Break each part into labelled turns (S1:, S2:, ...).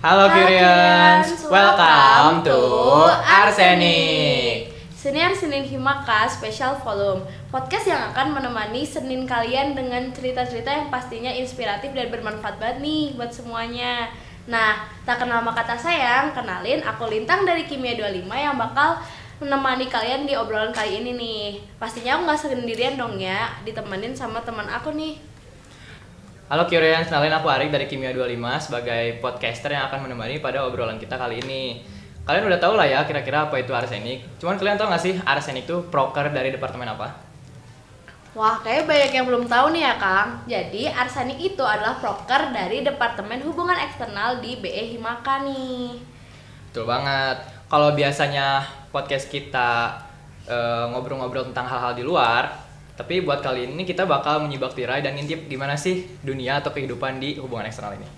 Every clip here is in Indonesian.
S1: Halo Kyrians, welcome to Arsenic.
S2: Senior Senin Himaka Special Volume, podcast yang akan menemani Senin kalian dengan cerita-cerita yang pastinya inspiratif dan bermanfaat banget nih buat semuanya. Nah, tak kenal maka tak sayang, kenalin aku Lintang dari Kimia 25 yang bakal menemani kalian di obrolan kali ini nih. Pastinya aku gak sendirian dong ya, ditemenin sama teman aku nih.
S1: Halo Kyrians, kenalin aku Arik dari Kimia 25 sebagai podcaster yang akan menemani pada obrolan kita kali ini. Kalian udah tahu lah ya kira-kira apa itu arsenik. Cuman kalian tahu nggak sih arsenik itu proker dari departemen apa?
S2: Wah, kayak banyak yang belum tahu nih ya Kang. Jadi arsenik itu adalah proker dari Departemen Hubungan Eksternal di BE Himaka nih.
S1: Betul banget. Kalau biasanya podcast kita ngobrol-ngobrol tentang hal-hal di luar, tapi buat kali ini kita bakal menyibak tirai dan ngintip gimana sih dunia atau kehidupan di hubungan eksternal ini.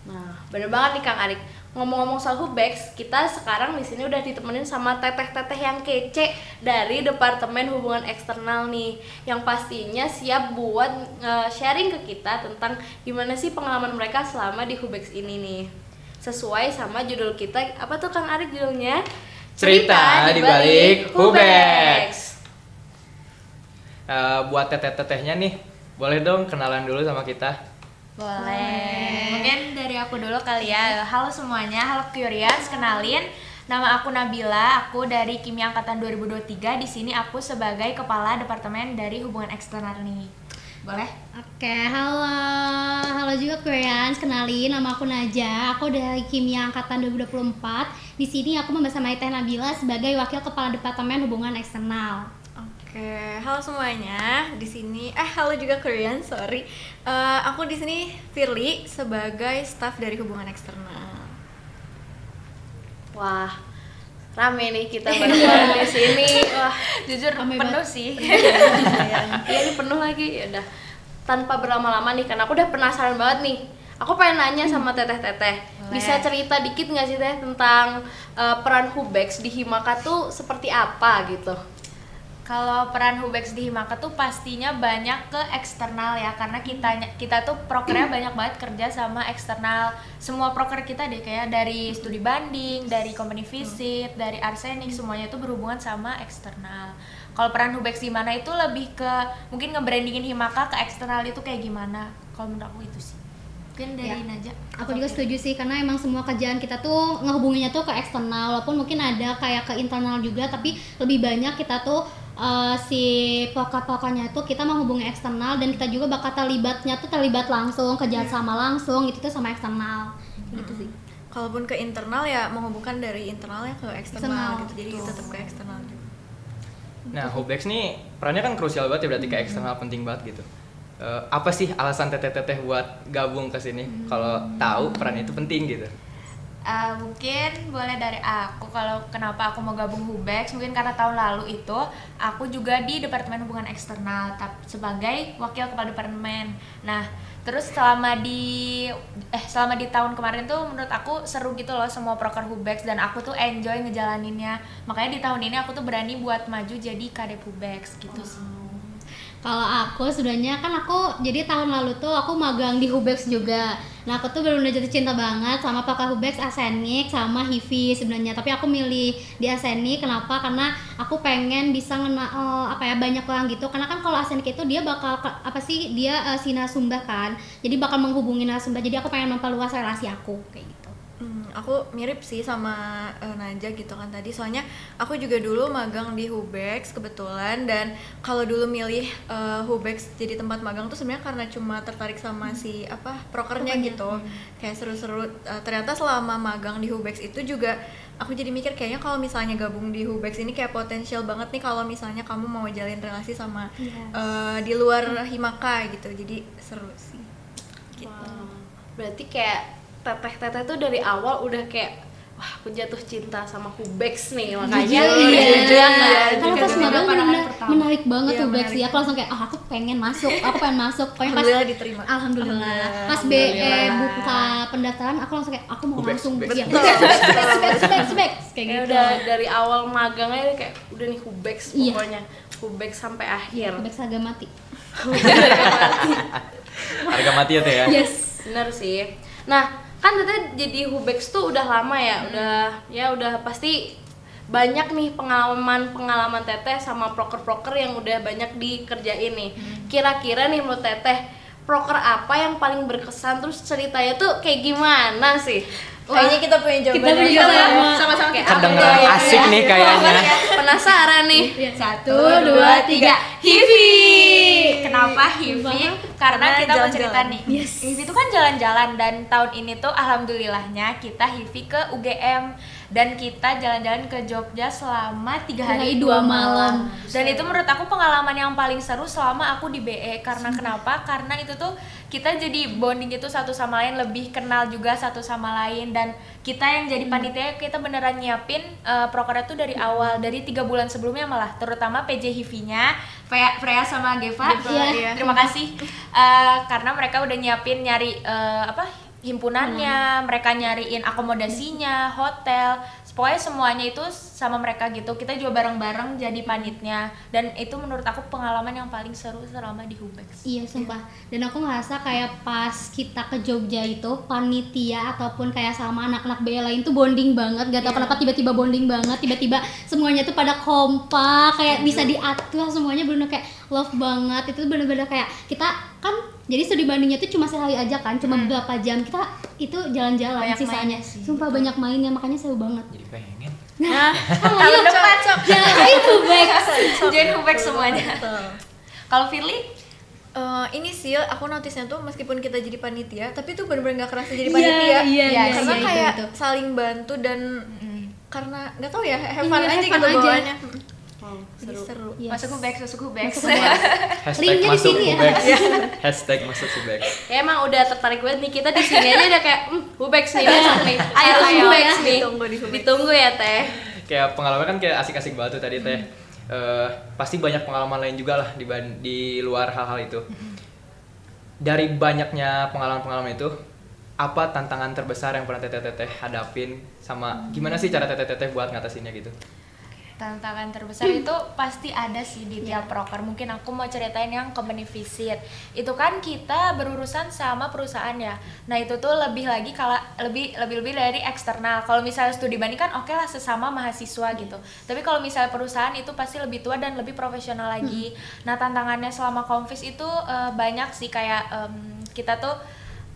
S2: Nah, bener banget nih Kang Arik. Ngomong-ngomong soal Hubex, kita sekarang di sini udah ditemenin sama teteh-teteh yang kece dari Departemen Hubungan Eksternal nih, yang pastinya siap buat sharing ke kita tentang gimana sih pengalaman mereka selama di Hubex ini nih. Sesuai sama judul kita, apa tuh Kang Arik judulnya?
S1: Cerita di balik Hubex. Buat teteh-tetehnya nih, boleh dong kenalan dulu sama kita.
S3: Boleh. Mungkin dari aku dulu kali ya. Halo semuanya, halo Kyrians, kenalin. Nama aku Nabila, aku dari Kimia Angkatan 2023. Di sini aku sebagai Kepala Departemen dari Hubungan Eksternal nih. Boleh?
S4: Oke, halo juga Kyrians, kenalin nama aku Naja. Aku dari Kimia Angkatan 2024. Di sini aku membersamai Teh Nabila sebagai Wakil Kepala Departemen Hubungan Eksternal.
S5: Oke, halo semuanya. Di sini halo juga Korean, sorry. Aku di sini Firly sebagai staf dari hubungan eksternal.
S2: Wah, rame nih kita bareng-bareng di sini. Wah,
S3: Jujur
S4: Rame
S3: penuh
S4: banget.
S3: sih.
S2: iya ini penuh lagi. Ya udah. Tanpa berlama-lama nih, karena aku udah penasaran banget nih. Aku pengen nanya sama teteh-teteh.
S3: Boleh.
S2: Bisa cerita dikit nggak sih teh tentang peran Hubex di Himaka tuh seperti apa gitu?
S3: Kalau peran Hubex di Himaka tuh pastinya banyak ke eksternal ya, karena kita tuh prokernya banyak banget kerja sama eksternal. Semua proker kita deh, kayak dari studi banding, dari company visit, dari arsenik, semuanya itu berhubungan sama eksternal. Kalau peran Hubex di mana itu lebih ke mungkin nge-brandingin Himaka ke eksternal itu kayak gimana? Kalau menurut aku itu sih. Mungkin dari
S4: Ya,
S3: Naja.
S4: Aku juga setuju sih, karena emang semua kerjaan kita tuh ngehubunginya tuh ke eksternal, walaupun mungkin ada kayak ke internal juga, tapi lebih banyak kita tuh si proker-prokernya tuh kita menghubungi eksternal, dan kita juga bakal terlibat langsung, kerjaan sama langsung gitu tuh sama eksternal gitu sih.
S5: Kalaupun ke internal ya menghubungkan dari internalnya ke eksternal gitu. Jadi tetap ke eksternal juga.
S1: Nah, Hubex nih perannya kan krusial banget ya, berarti ke eksternal penting banget gitu. Apa sih alasan teteh-teteh buat gabung ke sini? Kalau tahu peran itu penting gitu.
S3: Mungkin boleh dari aku, kalau kenapa aku mau gabung Hubex, mungkin karena tahun lalu itu aku juga di Departemen Hubungan Eksternal sebagai wakil kepala departemen. Nah, terus selama di tahun kemarin tuh menurut aku seru gitu loh semua proker Hubex, dan aku tuh enjoy ngejalaninnya. Makanya di tahun ini aku tuh berani buat maju jadi kadep Hubex gitu sih.
S4: Kalau aku sebenarnya kan aku jadi tahun lalu tuh aku magang di Hubex juga. Nah, aku tuh benar-benar jatuh cinta banget sama proker Hubex, arsenik sama HIVI sebenarnya. Tapi aku milih di arsenik, kenapa? Karena aku pengen bisa banyak orang gitu. Karena kan kalau arsenik itu dia bakal si narasumber kan. Jadi bakal menghubungi narasumber. Jadi aku pengen memperluas relasi aku kayak gitu.
S5: Aku mirip sih sama Naja gitu kan tadi, soalnya aku juga dulu magang di Hubex kebetulan, dan kalau dulu milih Hubex jadi tempat magang tuh sebenarnya karena cuma tertarik sama si prokernya gitu, kayak seru-seru. Ternyata selama magang di Hubex itu juga aku jadi mikir kayaknya kalau misalnya gabung di Hubex ini kayak potensial banget nih kalau misalnya kamu mau jalin relasi sama di luar Himaka gitu, jadi seru sih gitu.
S2: Wow. Berarti kayak teteh-teteh tuh dari awal udah kayak wah, aku jatuh cinta sama Hubex nih, makanya
S4: Karena pas magang benar-benar menarik banget
S5: Iya,
S4: Hubex
S5: menarik.
S4: ya. Aku langsung kayak aku pengen masuk. Pokoknya
S5: Alhamdulillah diterima.
S4: Alhamdulillah. Pas BE buka pendaftaran, aku langsung kayak aku mau
S1: Hubex,
S4: langsung
S1: Hubex.
S4: iya. Hubex kayak
S2: kayak
S4: gitu.
S2: udah dari awal magangnya kayak udah nih Hubex
S4: Iya.
S2: pokoknya. Hubex sampai akhir.
S4: Hubex harga mati.
S1: Harga mati ya teh ya.
S4: Yes.
S2: Bener sih. Nah, kan Teteh jadi Hubex tuh udah lama ya, udah pasti banyak nih pengalaman Teteh sama proker-proker yang udah banyak dikerjain nih. Kira-kira nih menurut Teteh, proker apa yang paling berkesan, terus ceritanya tuh kayak gimana sih?
S5: Kayaknya kita punya jawaban.
S4: Kita punya jawaban.
S2: Sama-sama kayak
S1: Kedengeran
S2: apa?
S1: asik nih kayaknya.
S2: Penasaran nih.
S3: 1, 2, 3, Hivi. Kenapa Hivi? Karena kita mau cerita nih. Hivi itu kan jalan-jalan, dan tahun ini tuh alhamdulillahnya kita Hivi ke UGM dan kita jalan-jalan ke Jogja selama 3 hari 2 malam. Dan itu menurut aku pengalaman yang paling seru selama aku di BE. Karena kenapa? Karena itu tuh kita jadi bonding itu satu sama lain, lebih kenal juga satu sama lain, dan kita yang jadi panitia kita beneran nyiapin prokernya tuh dari awal, dari 3 bulan sebelumnya malah, terutama PJ Hivi-nya Freya sama Geva.
S5: Iya.
S3: Terima kasih karena mereka udah nyiapin nyari himpunannya, mereka nyariin akomodasinya, hotel, pokoknya semuanya itu sama mereka gitu. Kita juga bareng-bareng jadi panitnya, dan itu menurut aku pengalaman yang paling seru selama di Hubex.
S4: Iya sumpah, dan aku ngerasa kayak pas kita ke Jogja itu panitia ataupun kayak sama anak-anak BE lain tuh bonding banget, gak tau kenapa tiba-tiba bonding banget, tiba-tiba semuanya tuh pada kompak, kayak bisa diatur semuanya, bener kayak love banget. Itu bener-bener kayak kita kan jadi studi bandingnya tuh cuma sekali aja kan, cuma beberapa jam, kita itu jalan-jalan
S3: Banyak
S4: sisanya,
S3: mainnya sih,
S4: sumpah banyak mainnya, makanya seru banget.
S1: Jadi pengen.
S4: Nah,
S3: Tahun depan
S4: jangan Hubex.
S3: join Hubex semuanya. Kalau Firly?
S5: Ini sih aku notice-nya tuh meskipun kita jadi panitia, tapi tuh bener-bener gak kerasa jadi panitia.
S4: Iya,
S5: Karena
S4: iya,
S5: kayak
S4: itu.
S5: saling bantu dan karena nggak tahu ya, have fun
S4: Iya,
S5: aja
S4: have fun
S5: gitu
S4: aja.
S5: bawaannya.
S2: Seru.
S5: Jadi seru.
S4: Yes.
S3: Masuk Hubex.
S1: Hashtag
S4: Linknya di
S1: masuk
S4: sini ya.
S1: Hubex. Hashtag masuk Hubex.
S2: Ya emang udah tertarik banget nih, kita di sini aja udah kayak Hubex nih, masuk nih.
S3: Ayo,
S2: Hubex
S4: ya.
S2: nih.
S5: Ditunggu di Hubex.
S2: Ditunggu ya Teh.
S1: Kayak pengalaman kan kayak asik-asik banget tuh tadi Teh. Pasti banyak pengalaman lain juga lah di luar hal-hal itu. Dari banyaknya pengalaman-pengalaman itu, apa tantangan terbesar yang pernah Teteh hadapin, sama gimana sih cara Teteh buat ngatasinnya gitu?
S3: Tantangan terbesar itu pasti ada sih di tiap proker. Mungkin aku mau ceritain yang company visit. Itu kan kita berurusan sama perusahaan ya. Nah itu tuh lebih lagi kalau lebih dari eksternal. Kalau misalnya studi banding kan oke lah sesama mahasiswa gitu. Tapi kalau misalnya perusahaan itu pasti lebih tua dan lebih profesional lagi. Nah tantangannya selama konvis itu banyak sih, kayak kita tuh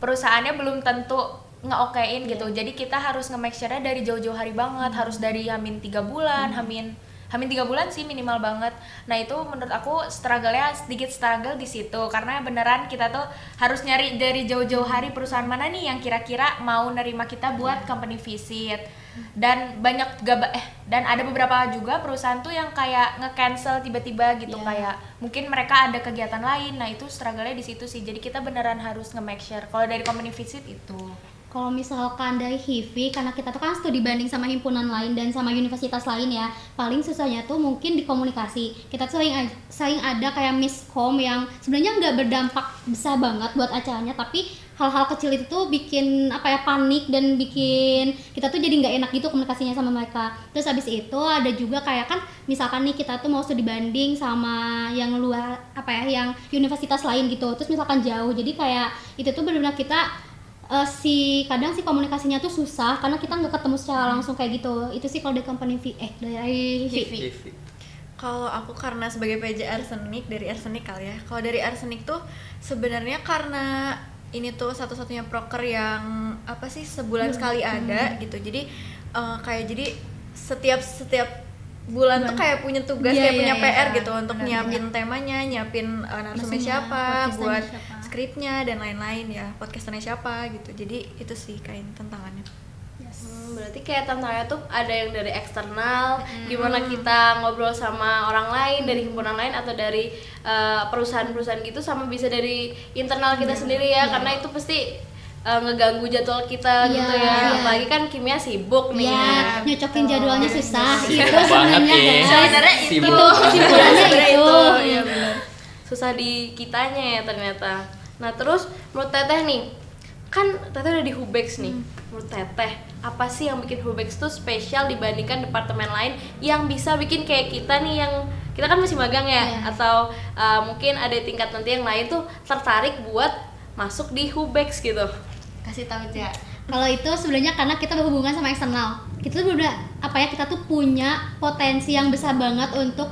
S3: perusahaannya belum tentu nge-okein gitu. Jadi kita harus nge-make sure-nya dari jauh-jauh hari banget, harus dari hamin 3 bulan, hamin 3 bulan sih minimal banget. Nah, itu menurut aku sedikit struggle di situ, karena beneran kita tuh harus nyari dari jauh-jauh hari perusahaan mana nih yang kira-kira mau nerima kita buat company visit. Dan dan ada beberapa juga perusahaan tuh yang kayak nge-cancel tiba-tiba gitu, kayak mungkin mereka ada kegiatan lain. Nah, itu struggle-nya di situ sih. Jadi kita beneran harus nge-make sure. Kalau dari company visit itu
S4: Kalau misalkan dari HIVI, karena kita tuh kan studi banding sama himpunan lain dan sama universitas lain ya, paling susahnya tuh mungkin di komunikasi. Kita tuh sering ada kayak miskom yang sebenarnya nggak berdampak besar banget buat acaranya, tapi hal-hal kecil itu tuh bikin panik dan bikin kita tuh jadi nggak enak gitu komunikasinya sama mereka. Terus habis itu ada juga kayak kan misalkan nih kita tuh mau studi banding sama yang luar yang universitas lain gitu, terus misalkan jauh, jadi kayak itu tuh benar-benar kita kadang sih komunikasinya tuh susah karena kita nggak ketemu secara langsung kayak gitu. Itu sih kalau dari company dari HIVI.
S5: Kalau aku karena sebagai PJ Arsenik, dari Arsenik kali ya. Kalau dari Arsenik tuh sebenarnya karena ini tuh satu-satunya proker yang sebulan sekali ada gitu. Jadi jadi setiap bulan tuh kayak punya tugas, kayak punya PR gitu untuk nyiapin temanya, nyiapin narasumnya siapa, buat skripnya dan lain-lain ya, podcasternya siapa gitu. Jadi itu sih kayak tantangannya.
S2: Berarti kayak tantangannya tuh ada yang dari eksternal, gimana kita ngobrol sama orang lain dari himpunan lain atau dari perusahaan-perusahaan gitu, sama bisa dari internal kita sendiri ya, karena itu pasti ngeganggu jadwal kita gitu ya. Apalagi kan Kimia sibuk nih.
S4: Iya, nyocokin jadwalnya susah. Itu
S1: Banget
S4: sebenarnya
S1: ya.
S4: guys.
S2: Sebenarnya
S1: Sibuk.
S2: itu
S4: Kesimpulannya itu.
S2: Iya benar. Susah di kitanya ya ternyata. Nah, terus menurut Teteh nih, kan Teteh udah di Hubex nih. Menurut Teteh, apa sih yang bikin Hubex tuh spesial dibandingkan departemen lain yang bisa bikin kayak kita nih, yang kita kan masih magang ya, atau mungkin ada tingkat nanti yang lain tuh tertarik buat masuk di Hubex gitu.
S3: kasih tahu aja.
S4: Kalau itu sebenarnya karena kita berhubungan sama eksternal. Kita tuh udah kita tuh punya potensi yang besar banget untuk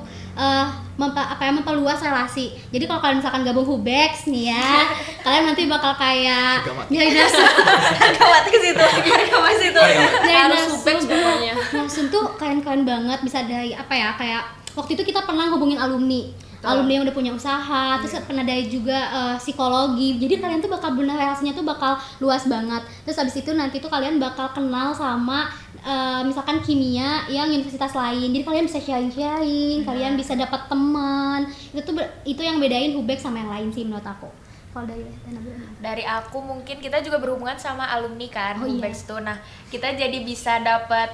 S4: memperluas relasi. Jadi kalau kalian misalkan gabung Hubex nih ya, kalian nanti bakal kayak nyari narsum.
S5: Kawat ke situ.
S2: Harus Hubex pokoknya.
S4: Narsum tuh keren-keren banget, bisa dari kayak waktu itu kita pernah hubungin alumni yang udah punya usaha, terus pernah dari juga psikologi. Jadi kalian tuh bakal benar relasinya tuh bakal luas banget. Terus abis itu nanti tuh kalian bakal kenal sama misalkan kimia yang universitas lain. Jadi kalian bisa sharing, kalian bisa dapat teman. Itu yang bedain Hubex sama yang lain sih menurut aku. Kalau
S3: dari aku mungkin kita juga berhubungan sama alumni kan, Hubex tuh. Nah, kita jadi bisa dapat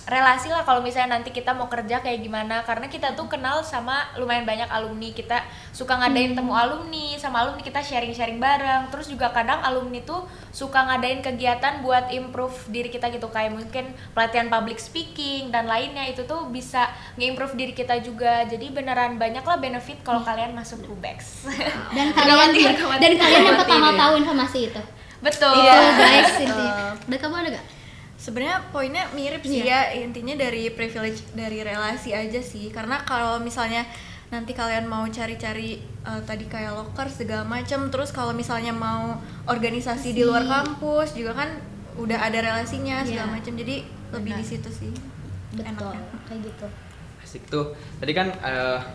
S3: relasi lah kalau misalnya nanti kita mau kerja kayak gimana, karena kita tuh kenal sama lumayan banyak alumni. Kita suka ngadain temu alumni, sama alumni kita sharing-sharing bareng. Terus juga kadang alumni tuh suka ngadain kegiatan buat improve diri kita gitu, kayak mungkin pelatihan public speaking dan lainnya. Itu tuh bisa nge-improve diri kita juga. Jadi beneran banyak lah benefit kalau kalian masuk Hubex.
S4: Dan kalian yang pertama tahu informasi itu.
S3: Betul.
S4: Guys, intinya. Dan kamu ada gak?
S5: Sebenarnya poinnya mirip sih ya, intinya dari privilege dari relasi aja sih. Karena kalau misalnya nanti kalian mau cari-cari tadi kayak loker segala macam, terus kalau misalnya mau organisasi di luar kampus juga kan udah ada relasinya segala macam. Jadi lebih di situ sih.
S4: Betul, kayak gitu.
S1: Asik tuh. Tadi kan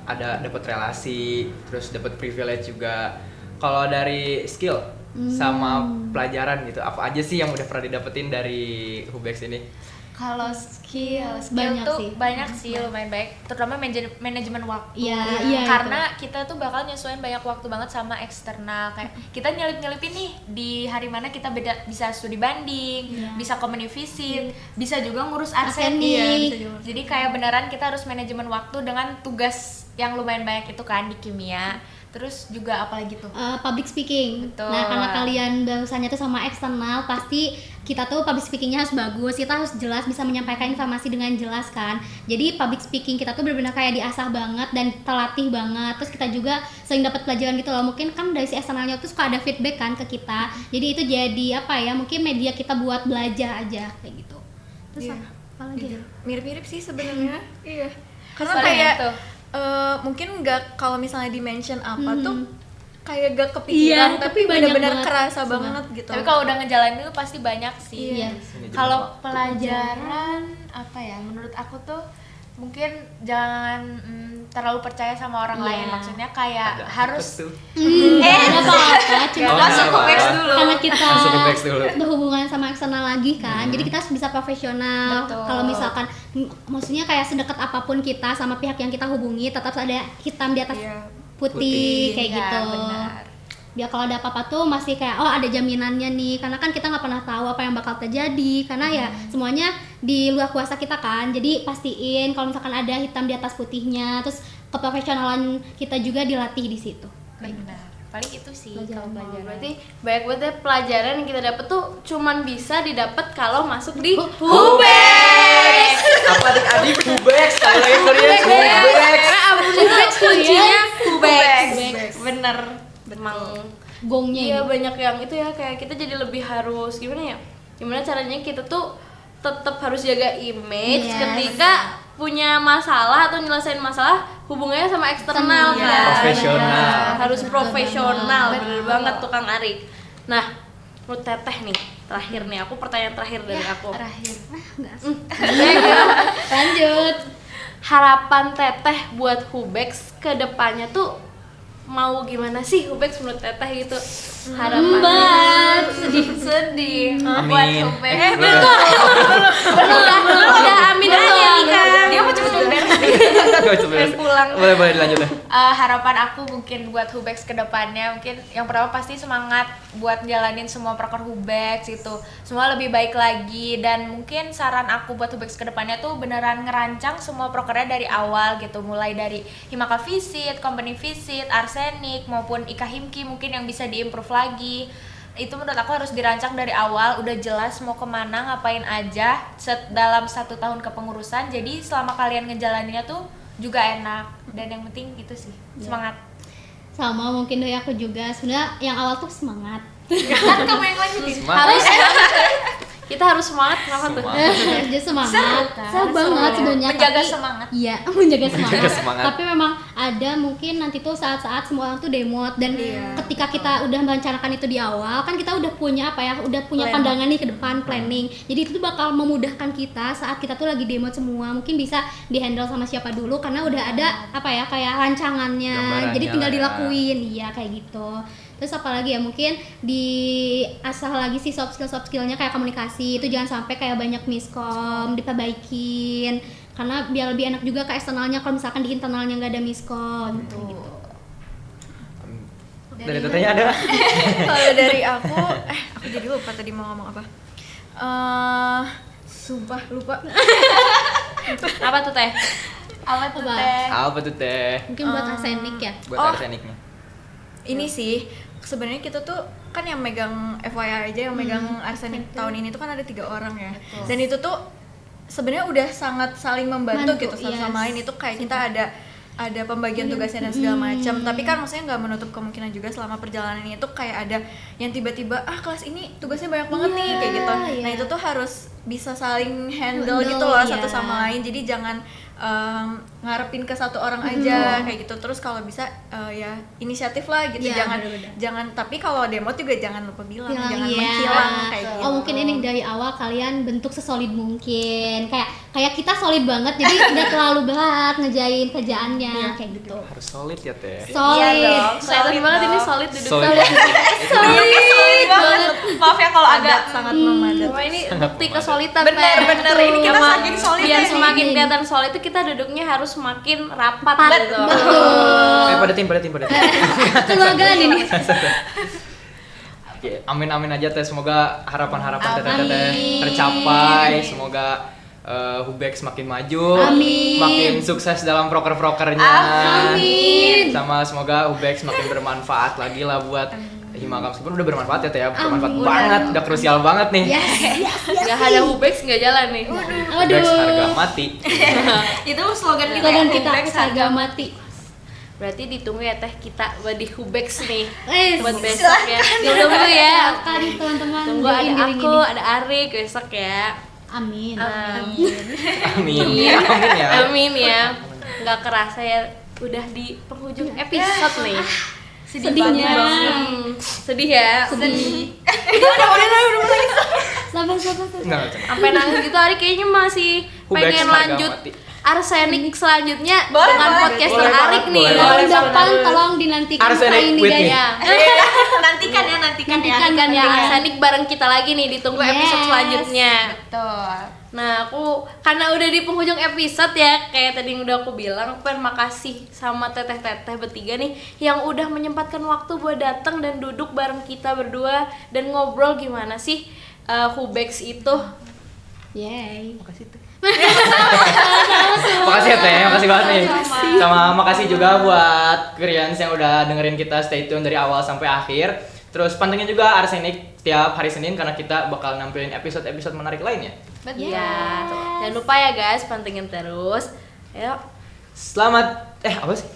S1: ada dapat relasi, terus dapat privilege juga. Kalau dari skill sama pelajaran gitu, apa aja sih yang udah pernah didapetin dari Hubex ini?
S3: Kalau skill
S4: banyak
S3: tuh
S4: sih.
S3: banyak sih, lumayan baik, terutama manajemen waktu.
S4: Iya,
S3: karena kita tuh bakal nyesuaiin banyak waktu banget sama eksternal. Kayak kita nyelip-nyelipin nih di hari mana kita bisa studi banding, bisa company visit, bisa juga ngurus arsenik. Jadi kayak beneran kita harus manajemen waktu dengan tugas yang lumayan banyak itu kan di kimia. Terus juga apalagi tuh?
S4: Public speaking.
S3: Betul.
S4: Nah, karena kalian barusannya tuh sama eksternal, pasti kita tuh public speakingnya harus bagus, kita harus jelas, bisa menyampaikan informasi dengan jelas kan. Jadi public speaking kita tuh benar-benar kayak diasah banget dan terlatih banget. Terus kita juga sering dapat pelajaran gitu loh. Mungkin kan dari si eksternalnya tuh suka ada feedback kan ke kita. Jadi itu jadi mungkin media kita buat belajar aja kayak gitu. Terus apa lagi?
S5: Mirip-mirip sih sebenarnya. Iya. Karena
S3: Soalnya
S5: kayak
S3: itu.
S5: mungkin nggak, kalau misalnya di-mention apa tuh kayak gak kepikiran, tapi
S4: banyak
S5: benar-benar
S4: banget.
S5: kerasa banget gitu.
S3: Tapi kalau udah ngejalanin itu pasti banyak sih.
S4: Iya.
S3: Kalau pelajaran apa ya? Menurut aku tuh mungkin jangan terlalu percaya sama orang lain. Maksudnya kayak harus
S4: Nggak apa-apa, cuma
S3: masuk Hubex dulu.
S4: karena kita
S1: Masuk Hubex dulu.
S4: berhubungan sama eksternal lagi kan, jadi kita harus bisa profesional.
S3: Betul.
S4: Kalau misalkan maksudnya kayak sedekat apapun kita sama pihak yang kita hubungi, tetap ada hitam di atas putih kayak
S3: Iya,
S4: gitu.
S3: benar.
S4: Biar kalau ada apa-apa tuh masih kayak ada jaminannya nih, karena kan kita nggak pernah tahu apa yang bakal terjadi, karena ya semuanya di luar kuasa kita kan. Jadi pastiin kalau misalkan ada hitam di atas putihnya, terus keprofesionalan kita juga dilatih di situ.
S3: Benar. Paling itu sih
S4: Pelajaran.
S3: kalau pelajaran.
S2: Berarti banyak banget ya pelajaran yang kita dapat tuh cuman bisa didapat kalau masuk di
S3: Hubex.
S1: Apa adik-adik Hubex? Kalau lagi kuliah Hubex.
S2: Hubex kuncinya Hubex.
S3: Bener.
S2: Emang
S4: Gongnya
S2: iya
S4: ini.
S2: banyak yang itu ya, kayak kita jadi lebih harus gimana ya? Gimana caranya kita tuh tetap harus jaga image
S4: Yes.
S2: ketika punya masalah atau nyelesain masalah hubungannya sama eksternal
S4: Iya.
S2: kan.
S1: Profesional.
S2: Nah, harus
S4: Betul
S2: profesional,
S4: banget.
S2: bener banget tuh Kang Arik. Nah, menurut Teteh nih, terakhir nih, aku pertanyaan terakhir dari aku.
S3: Terakhir.
S4: Lanjut.
S2: Harapan Teteh buat Hubex ke depannya tuh mau gimana sih Hubex menurut Teteh gitu? Harapannya sedih buat
S1: Amin.
S2: Hubex.
S1: Belum.
S2: Udah amin aja nih Kang.
S3: Dia mau cepet-cepet beres.
S2: Pengen pulang.
S1: Boleh dilanjut deh.
S3: Harapan aku mungkin buat Hubex ke depannya, mungkin yang pertama pasti semangat buat jalanin semua proker Hubex itu. Semua lebih baik lagi, dan mungkin saran aku buat Hubex ke depannya tuh beneran ngerancang semua prokernya dari awal gitu. Mulai dari Himaka Visit, Company Visit, Arsenik maupun Ika Himki mungkin yang bisa diimprove lagi. Itu menurut aku harus dirancang dari awal, udah jelas mau kemana, ngapain aja dalam 1 tahun kepengurusan. Jadi selama kalian ngejalaninnya tuh juga enak, dan yang penting itu sih semangat.
S4: Sama mungkin dari aku juga, sebenarnya yang awal tuh semangat,
S3: Kan kamu yang lanjutin.
S1: Semangat.
S2: Kita harus semangat, kenapa tuh?
S4: Jadi semangat. Seru banget sebenarnya.
S3: Menjaga
S4: tapi-
S3: semangat.
S4: Iya, menjaga semangat.
S1: Menjaga semangat.
S4: Tapi memang ada mungkin nanti tuh saat-saat semua orang tuh demot dan ketika kita udah merencanakan itu di awal kan kita udah punya apa ya, udah punya pandangan nih ke depan, planning. Jadi itu tuh bakal memudahkan kita saat kita tuh lagi demot semua. Mungkin bisa dihandle sama siapa dulu karena udah ada apa ya kayak rancangannya.
S1: Gambarannya
S4: Jadi tinggal
S1: lah ya.
S4: dilakuin. Iya, kayak gitu. Terus apalagi ya mungkin diasah lagi sih soft skillnya kayak komunikasi itu jangan sampai kayak banyak miskom diperbaikin karena biar lebih enak juga ke eksternalnya kalau misalkan di internalnya nggak ada miskom gitu.
S1: Dari tetenya ada.
S5: Kalau dari aku jadi lupa tadi mau ngomong apa. Sumpah lupa.
S2: Apa tuh Teh?
S3: Apa tuh
S4: Apa?
S3: Teh?
S1: Apa tuh teh?
S4: Mungkin buat arsenik ya.
S1: Buat arseniknya.
S5: Ini sih sebenarnya kita tuh kan yang megang FYI aja yang megang arsenik tahun ini tuh kan ada 3 orang ya. Dan itu tuh sebenarnya udah sangat saling membantu
S4: Bantu,
S5: gitu satu sama
S4: yes.
S5: lain. Itu kayak kita ada pembagian tugasnya dan segala macam. Tapi kan maksudnya nggak menutup kemungkinan juga selama perjalanan itu kayak ada yang tiba-tiba kelas ini tugasnya banyak banget nih kayak gitu. Nah itu tuh harus bisa saling handle gitu loh satu sama lain. Jadi jangan ngarepin ke satu orang aja kayak gitu. Terus kalau bisa ya inisiatif lah gitu.
S4: Iya,
S5: Jangan tapi kalau demo juga jangan lupa bilang,
S4: Hilang,
S5: jangan
S4: iya.
S5: menghilang kayak gitu.
S4: Oh mungkin ini dari awal kalian bentuk sesolid mungkin kayak kita solid banget jadi nggak terlalu berat ngejain kerjaannya kayak gitu.
S1: Harus solid ya teh.
S4: Solid.
S2: Kelihatan banget ini solid duduk.
S1: Solid.
S3: Solid banget. Maaf ya kalau agak
S5: sangat memadat.
S2: Wah ini bukti kesolidan
S3: Bener,
S2: Teh.
S3: bener. Ini kita
S2: Emang
S3: saking solidnya
S2: biar
S3: nih.
S2: semakin kelihatan solid itu kita duduknya harus semakin rapat gitu.
S1: Pada tim.
S4: Keluargaan ini.
S1: Oke, amin aja teh, semoga harapan-harapan teteh
S4: Amin.
S1: tercapai, semoga Hubex makin maju,
S4: Amin.
S1: makin sukses dalam proker-prokernya.
S4: Amin.
S1: Sama semoga Hubex makin bermanfaat lagi lah buat Himakam. Meskipun udah bermanfaat ya teh ya, bermanfaat
S4: Amin.
S1: banget, udah krusial banget nih.
S2: Gak ada Hubex nggak jalan nih.
S1: Hubex harga mati.
S3: itu slogan kita.
S4: Slogan
S3: ya,
S4: kita
S3: Hubex
S4: harga mati.
S2: Berarti ditunggu ya Teh kita di Hubex nih.
S4: Eh,
S2: Buat besok ya. Ditunggu ya.
S4: silakan teman-teman.
S2: Tunggu ada
S4: join
S2: aku,
S4: ini.
S2: ada Arik besok ya.
S4: Amin.
S1: Amin.
S2: Iya.
S1: Amin ya.
S2: Amin ya. Nggak kerasa ya udah di penghujung episode nih.
S4: Sedihnya.
S2: Sedih ya.
S4: Sedih. Sabar.
S1: Enggak.
S2: Sampai nangis gitu Arik kayaknya masih
S1: Hubex
S2: pengen
S1: harga
S2: lanjut
S1: mati.
S2: Arsenik selanjutnya
S3: Boleh,
S2: dengan
S3: boleh.
S2: podcaster
S1: Boleh banget,
S2: Arik nih.
S1: boleh
S4: Tahun
S1: banget.
S4: depan tolong dinantikan
S1: Arsenik
S4: ini
S1: with
S4: guys.
S1: me.
S2: Ya.
S3: nantikan ya.
S2: Nantikan ya Arsenik bareng kita lagi nih ditunggu episode
S4: Yes.
S2: selanjutnya.
S3: Betul.
S2: Nah aku karena udah di penghujung episode ya kayak tadi yang udah aku bilang aku pengen makasih sama teteh-teteh bertiga nih yang udah menyempatkan waktu buat datang dan duduk bareng kita berdua dan ngobrol gimana sih Hubex itu.
S4: Yay.
S1: Makasih ya teh, makasih banget nih. Sama makasih juga buat Krians yang udah dengerin kita stay tune dari awal sampai akhir. Terus pantengin juga Arsenik tiap hari Senin karena kita bakal nampilin episode-episode menarik lainnya.
S3: Betul.
S2: Ya, jangan lupa ya guys pantengin terus. Ayo.
S1: Selamat apa sih?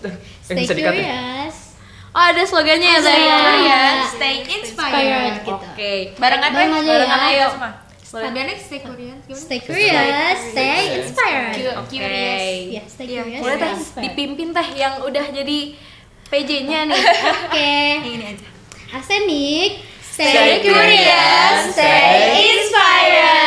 S4: Stay
S1: Bisa dikat ya?
S4: curious.
S2: Oh ada slogannya ya Zay.
S3: Curious, stay inspired.
S4: Inspired gitu.
S2: Oke.
S3: Barengan
S4: Bareng aja
S3: barengan
S4: ya.
S3: ayo semua.
S2: Boleh.
S3: Slogannya stay curious. Gimana?
S4: Stay curious, stay inspired.
S2: Oke.
S4: Ya, stay curious.
S2: Boleh teh
S4: stay inspired.
S2: dipimpin teh yang udah jadi PJ-nya nih.
S4: Oke.
S5: Ini aja.
S4: Arsenik,
S1: Stay curious, stay
S4: inspired.